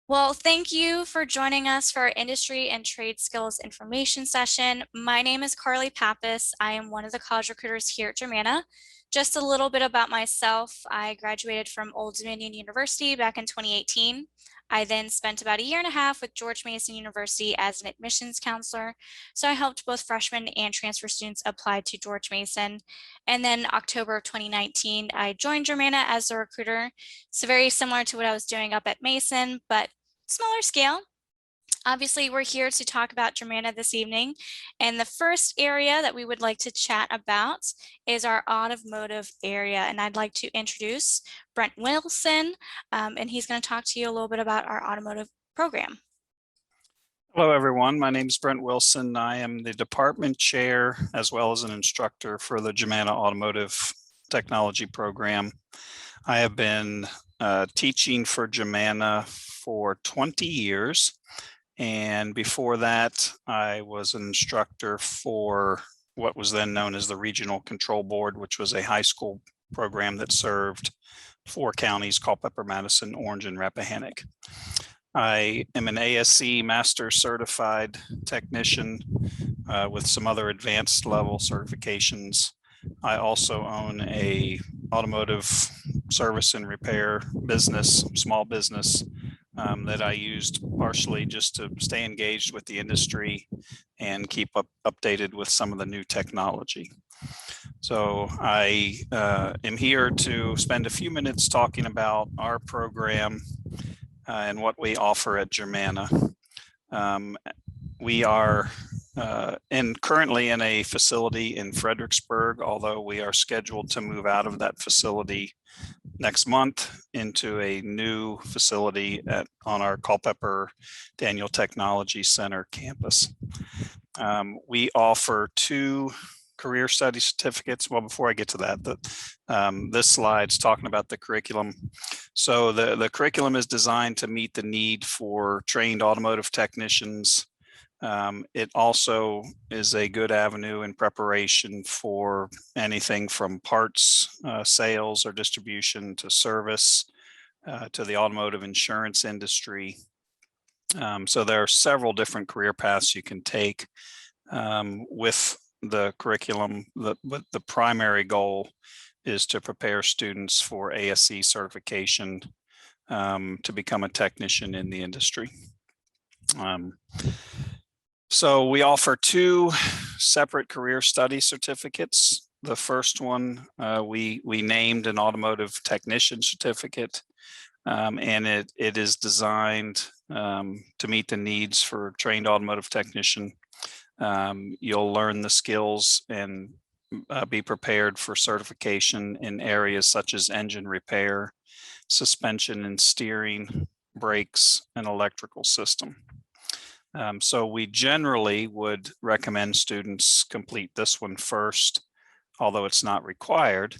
Well, thank you for joining us for our industry and trade skills information session. My name is Carly Pappas. I am one of the college recruiters here at Germanna. Just a little bit about myself. I graduated from Old Dominion University back in 2018. I then spent about a year and a half with George Mason University as an admissions counselor. So I helped both freshmen and transfer students apply to George Mason. And then October of 2019, I joined Germanna as a recruiter. So very similar to what I was doing up at Mason, but smaller scale. Obviously, we're here to talk about Germanna this evening. And the first area that we would like to chat about is our automotive area. And I'd like to introduce Brent Wilson, and he's going to talk to you a little bit about our automotive program. Hello, everyone. My name is Brent Wilson. I am the department chair as well as an instructor for the Germanna Automotive Technology Program. I have been teaching for Germanna for 20 years. And before that, I was an instructor for what was then known as the Regional Control Board, which was a high school program that served 4 counties: Culpeper, Madison, Orange, and Rappahannock. I am an ASE Master Certified Technician with some other advanced level certifications. I also own a automotive service and repair business, small business, that I used partially just to stay engaged with the industry and keep updated with some of the new technology. So I am here to spend a few minutes talking about our program and what we offer at Germanna. We are currently in a facility in Fredericksburg, although we are scheduled to move out of that facility next month into a new facility on our Culpeper Daniel Technology Center campus. We offer 2 career study certificates. Well, before I get to that, this slide's talking about the curriculum. So the curriculum is designed to meet the need for trained automotive technicians. It also is a good avenue in preparation for anything from parts sales or distribution to service to the automotive insurance industry. So there are several different career paths you can take with the curriculum. The primary goal is to prepare students for ASE certification to become a technician in the industry. So we offer 2 separate career study certificates. The first one we named an automotive technician certificate, and it is designed to meet the needs for trained automotive technician. You'll learn the skills and be prepared for certification in areas such as engine repair, suspension and steering, brakes, and electrical system. So we generally would recommend students complete this one first, although it's not required.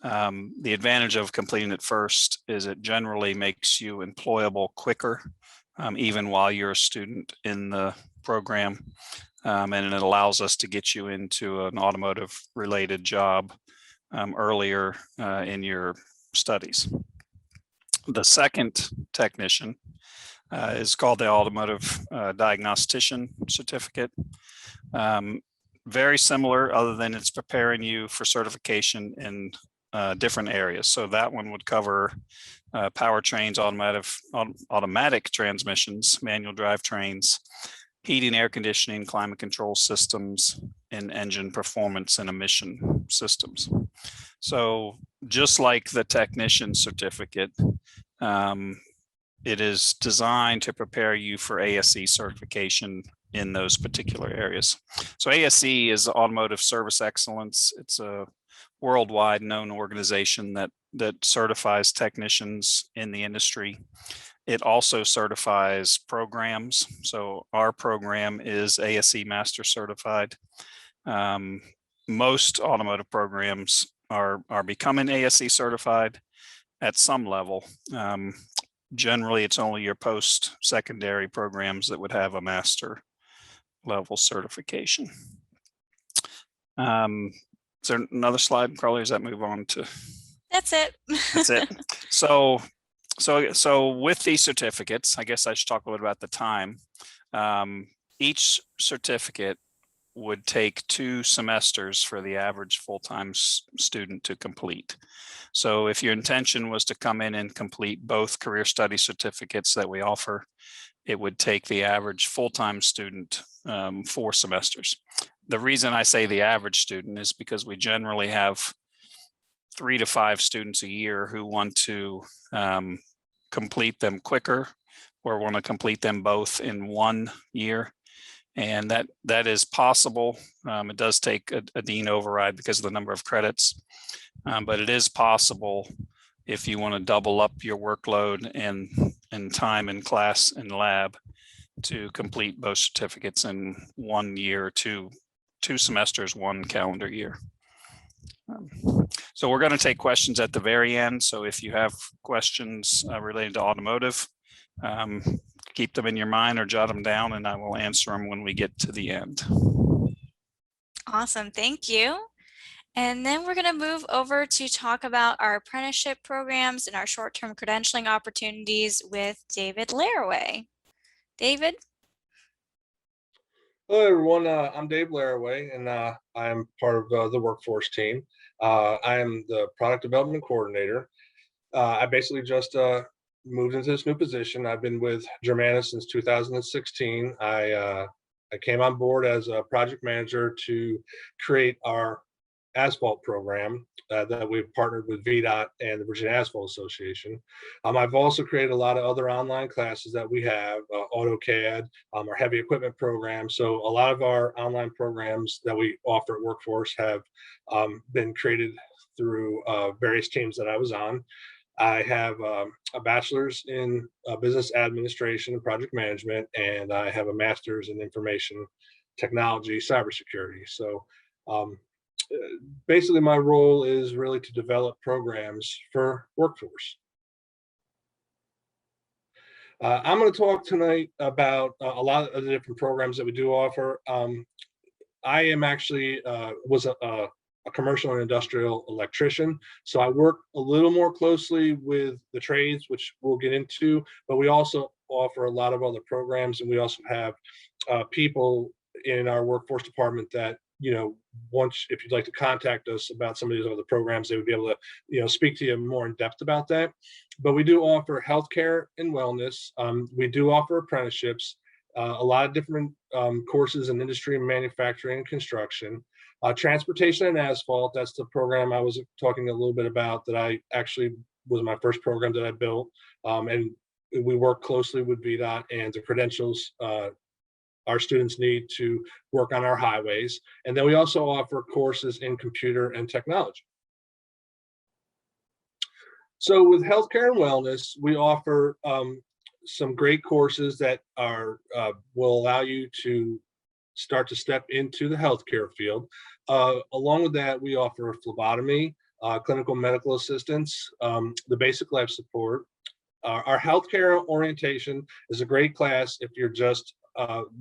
The advantage of completing it first is it generally makes you employable quicker, even while you're a student in the program. And it allows us to get you into an automotive related job earlier in your studies. The second technician is called the Automotive Diagnostician Certificate. Very similar, other than it's preparing you for certification in different areas. So that one would cover powertrains, automatic transmissions, manual drivetrains, heating, air conditioning, climate control systems, and engine performance and emission systems. So just like the technician certificate, it is designed to prepare you for ASE certification in those particular areas. So ASE is Automotive Service Excellence. It's a worldwide known organization that certifies technicians in the industry. It also certifies programs. So our program is ASE Master Certified. Most automotive programs are becoming ASE certified at some level. Generally, it's only your post-secondary programs that would have a master level certification. Is there another slide, Carly? Does that move on to? That's it. That's it. So So with these certificates, I guess I should talk a little about the time. Each certificate would take 2 semesters for the average full-time student to complete. So if your intention was to come in and complete both career study certificates that we offer, it would take the average full-time student 4 semesters. The reason I say the average student is because we generally have 3 to 5 students a year who want to complete them quicker or want to complete them both in 1 year. And that is possible. It does take a dean override because of the number of credits, but it is possible if you want to double up your workload and time in class and lab to complete both certificates in 1 year, 2 semesters, 1 calendar year. So we're going to take questions at the very end. So if you have questions related to automotive, keep them in your mind or jot them down, and I will answer them when we get to the end. Awesome, thank you. And then we're going to move over to talk about our apprenticeship programs and our short-term credentialing opportunities with David Laraway. David? Hello, everyone. I'm Dave Laraway, and I'm part of the workforce team. I am the product development coordinator. I basically just moved into this new position. I've been with Germanna since 2016. I came on board as a project manager to create our ASPHALT program that we've partnered with VDOT and the Virginia Asphalt Association. I've also created a lot of other online classes that we have, AutoCAD, our heavy equipment program. So a lot of our online programs that we offer at Workforce have been created through various teams that I was on. I have a bachelor's in business administration and project management, and I have a master's in information technology, cybersecurity. So basically my role is really to develop programs for Workforce. I'm going to talk tonight about a lot of the different programs that we do offer. I am actually was a commercial and industrial electrician, so I work a little more closely with the trades, which we'll get into, but we also offer a lot of other programs, and we also have people in our workforce department that, once, if you'd like to contact us about some of these other programs, they would be able to, speak to you more in depth about that. But we do offer healthcare and wellness. We do offer apprenticeships, a lot of different courses in industry and manufacturing and construction. Transportation and asphalt, that's the program I was talking a little bit about that I actually was my first program that I built. And we work closely with VDOT and the credentials our students need to work on our highways. And then we also offer courses in computer and technology. So with healthcare and wellness, we offer some great courses that are will allow you to start to step into the healthcare field. Along with that, we offer phlebotomy, clinical medical assistance, the basic life support. Our healthcare orientation is a great class if you're just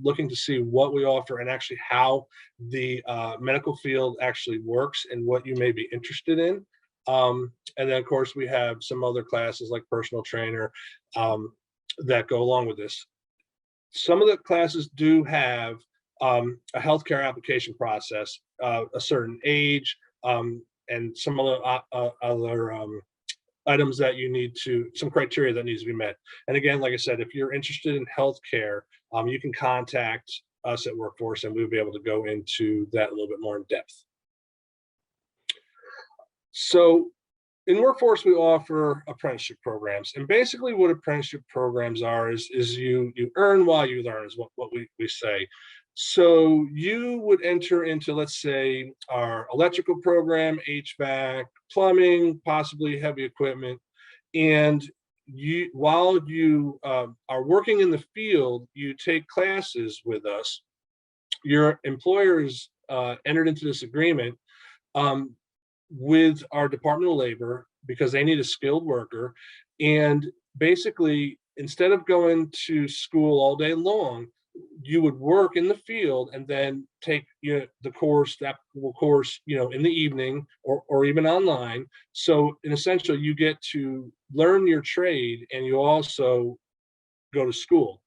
looking to see what we offer and actually how the medical field actually works and what you may be interested in. And then, of course, we have some other classes like personal trainer that go along with this. Some of the classes do have a healthcare application process, a certain age, and some other items that you need to, some criteria that needs to be met. And again, like I said, if you're interested in healthcare, you can contact us at Workforce and we'll be able to go into that a little bit more in depth. So in Workforce, we offer apprenticeship programs. And basically what apprenticeship programs are is you earn while you learn is what we say. So you would enter into, let's say, our electrical program, HVAC, plumbing, possibly heavy equipment. And while you are working in the field, you take classes with us. Your employers entered into this agreement with our Department of Labor because they need a skilled worker. And basically, instead of going to school all day long, you would work in the field and then take the course, that course, in the evening or even online. So in essential, you get to learn your trade and you also go to school.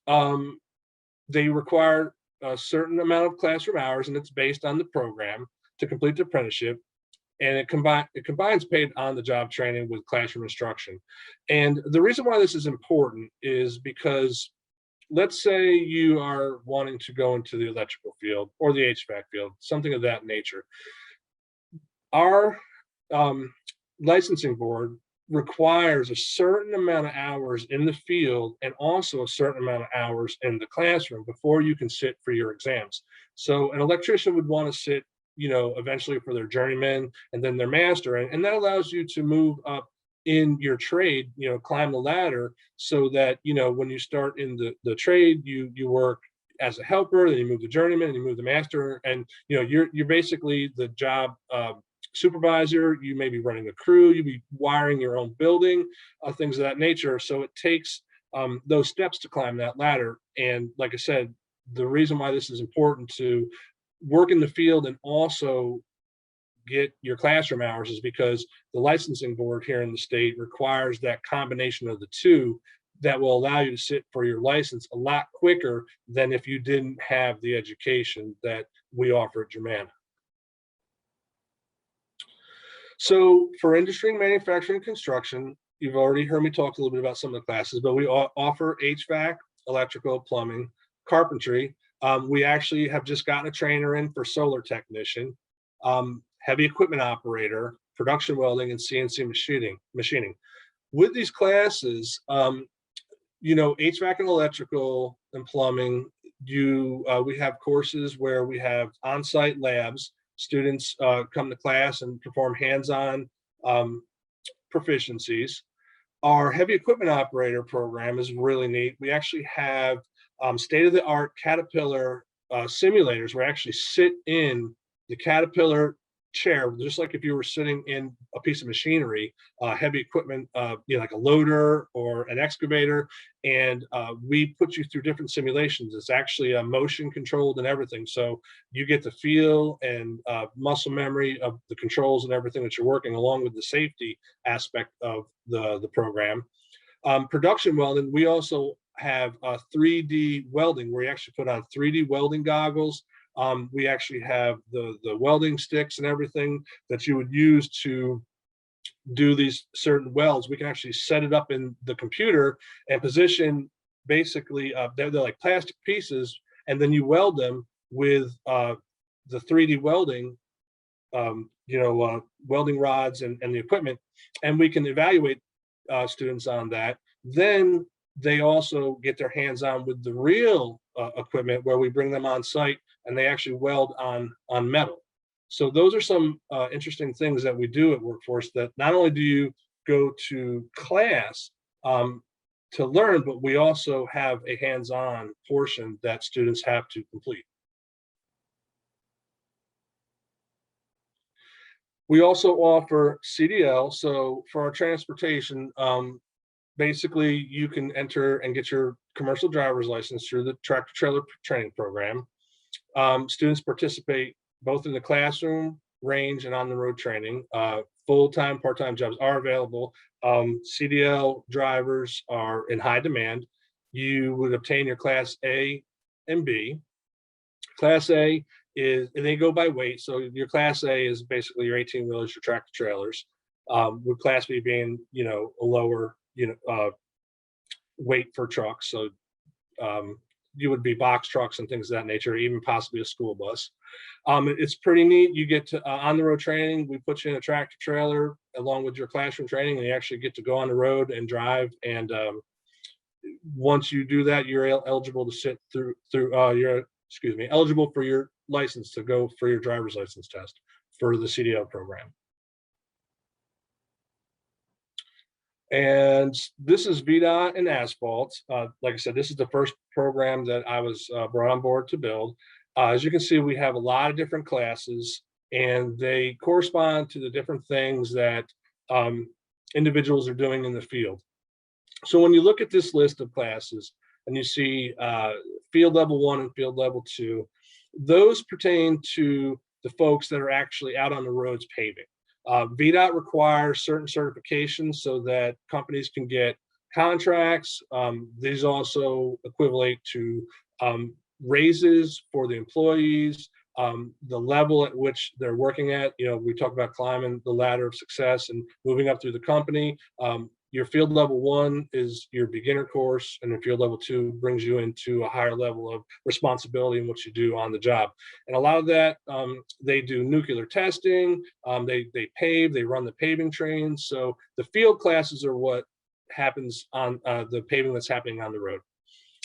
They require a certain amount of classroom hours, and it's based on the program to complete the apprenticeship. And it combines paid on-the-job training with classroom instruction. And the reason why this is important is because, let's say you are wanting to go into the electrical field or the HVAC field, something of that nature. Our licensing board requires a certain amount of hours in the field and also a certain amount of hours in the classroom before you can sit for your exams. So an electrician would want to sit, eventually for their journeyman and then their master, and that allows you to move up in your trade, climb the ladder, so that when you start in the trade, you work as a helper, then you move to journeyman, and you move to master, and you're basically the job supervisor. You may be running a crew, you be wiring your own building, things of that nature. So it takes those steps to climb that ladder. And like I said, the reason why this is important to work in the field and also get your classroom hours is because the licensing board here in the state requires that combination of the two that will allow you to sit for your license a lot quicker than if you didn't have the education that we offer at Germanna. So for industry and manufacturing and construction, you've already heard me talk a little bit about some of the classes, but we offer HVAC, electrical, plumbing, carpentry. We actually have just gotten a trainer in for solar technician, heavy equipment operator, production welding, and CNC machining. With these classes, HVAC and electrical and plumbing, we have courses where we have on-site labs. Students come to class and perform hands-on proficiencies. Our heavy equipment operator program is really neat. We actually have state-of-the-art Caterpillar simulators where I actually sit in the Caterpillar chair, just like if you were sitting in a piece of machinery, heavy equipment, like a loader or an excavator, and we put you through different simulations. It's actually motion controlled and everything, so you get the feel and muscle memory of the controls and everything that you're working, along with the safety aspect of the program. Production welding, we also have 3D welding, where you actually put on 3D welding goggles. We actually have the welding sticks and everything that you would use to do these certain welds. We can actually set it up in the computer and position, basically, they're like plastic pieces, and then you weld them with the 3D welding, welding rods and the equipment, and we can evaluate students on that. Then they also get their hands on with the real equipment, where we bring them on site and they actually weld on metal. So those are some interesting things that we do at Workforce, that not only do you go to class to learn, but we also have a hands-on portion that students have to complete. We also offer CDL. So for our transportation, basically you can enter and get your commercial driver's license through the tractor trailer training program. Students participate both in the classroom, range, and on the road training. Full-time, part-time jobs are available. CDL drivers are in high demand. You would obtain your Class A and B. Class A is, and they go by weight. So your Class A is basically your 18-wheelers, your tractor trailers, with Class B being, a lower, weight for trucks. So you would be box trucks and things of that nature, even possibly a school bus. It's pretty neat. You get to on the road training. We put you in a tractor trailer along with your classroom training, and you actually get to go on the road and drive. And once you do that, you're eligible to sit through eligible for your license to go for your driver's license test for the CDL program. And this is VDOT and ASPHALT. Like I said, this is the first program that I was brought on board to build. As you can see, we have a lot of different classes, and they correspond to the different things that individuals are doing in the field. So when you look at this list of classes and you see field level 1 and field level 2. Those pertain to the folks that are actually out on the roads paving. VDOT requires certain certifications so that companies can get contracts. These also equivalent to raises for the employees, the level at which they're working at. You know, we talk about climbing the ladder of success and moving up through the company. Your field level 1 is your beginner course, and then field level 2 brings you into a higher level of responsibility in what you do on the job. And a lot of that, they do nuclear testing, they pave, they run the paving trains. So the field classes are what happens on the paving that's happening on the road.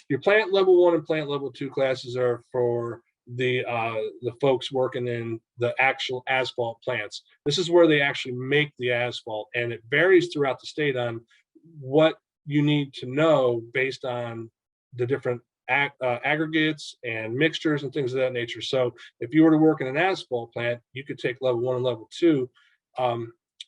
Your plant level 1 and plant level 2 classes are for the folks working in the actual asphalt plants. This is where they actually make the asphalt, and it varies throughout the state on what you need to know based on the different aggregates and mixtures and things of that nature. So if you were to work in an asphalt plant, you could take level 1 and level 2,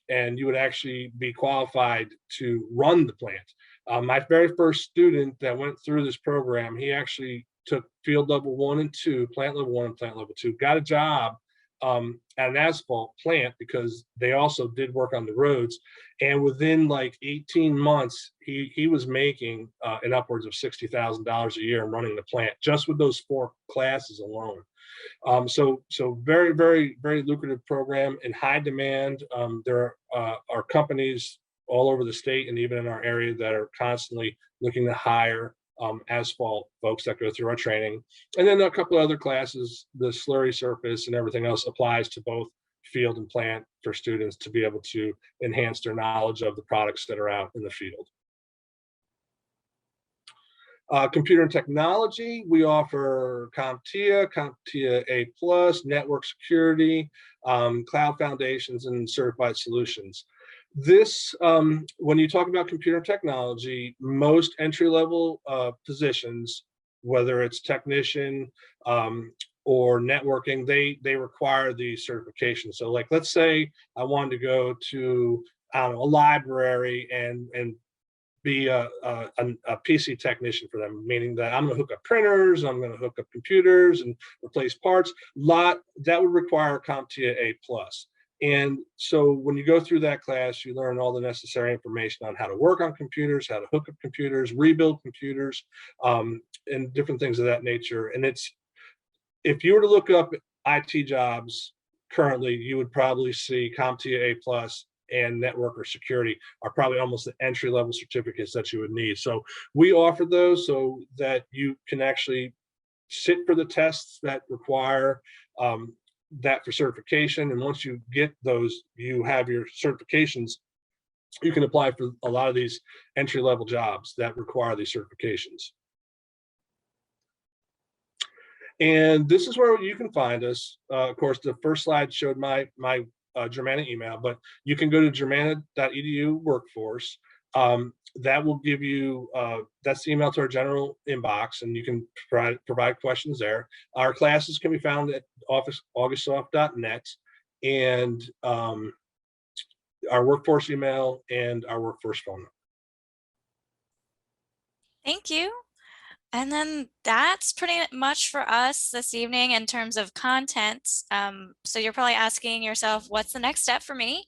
and you would actually be qualified to run the plant. My very first student that went through this program, he actually took field level 1 and 2, plant level 1 and plant level 2, got a job at an asphalt plant because they also did work on the roads. And within like 18 months, he was making an upwards of $60,000 a year and running the plant just with those 4 classes alone. So very, very, very lucrative program in high demand. There are companies all over the state and even in our area that are constantly looking to hire asphalt folks that go through our training. And then a couple of other classes, the slurry surface and everything else applies to both field and plant for students to be able to enhance their knowledge of the products that are out in the field. Computer and technology, we offer CompTIA A+, network security, cloud foundations, and certified solutions. This, when you talk about computer technology, most entry-level positions, whether it's technician or networking, they require the certification. So like, let's say I wanted to go to, I don't know, a library and be a PC technician for them, meaning that I'm going to hook up printers, I'm going to hook up computers and replace parts. That would require CompTIA A+. And so when you go through that class, you learn all the necessary information on how to work on computers, how to hook up computers, rebuild computers, and different things of that nature. And it's, if you were to look up IT jobs currently, you would probably see CompTIA A+ and network or security are probably almost the entry-level certificates that you would need. So we offer those so that you can actually sit for the tests that require that for certification. And once you get those, you have your certifications, you can apply for a lot of these entry-level jobs that require these certifications. And this is where you can find us. Of course, the first slide showed my Germanna email, but you can go to germanna.edu workforce. That will give you, that's the email to our general inbox, and you can provide questions there. Our classes can be found at augustsoft.net, and our workforce email and our workforce phone number. Thank you. And then that's pretty much for us this evening in terms of content. So you're probably asking yourself, what's the next step for me?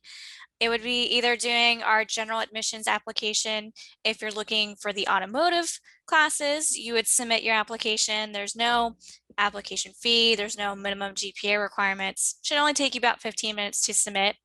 It would be either doing our general admissions application. If you're looking for the automotive classes, you would submit your application. There's no application fee. There's no minimum GPA requirements. Should only take you about 15 minutes to submit.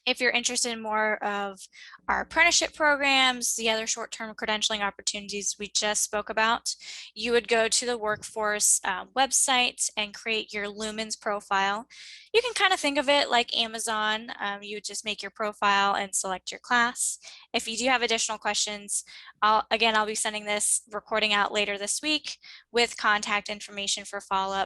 If you're interested in more of our apprenticeship programs, the other short-term credentialing opportunities we just spoke about, you would go to the workforce website and create your Lumens profile. You can kind of think of it like Amazon. You would just make your profile and select your class. If you do have additional questions, I'll be sending this recording out later this week with contact information for follow-up.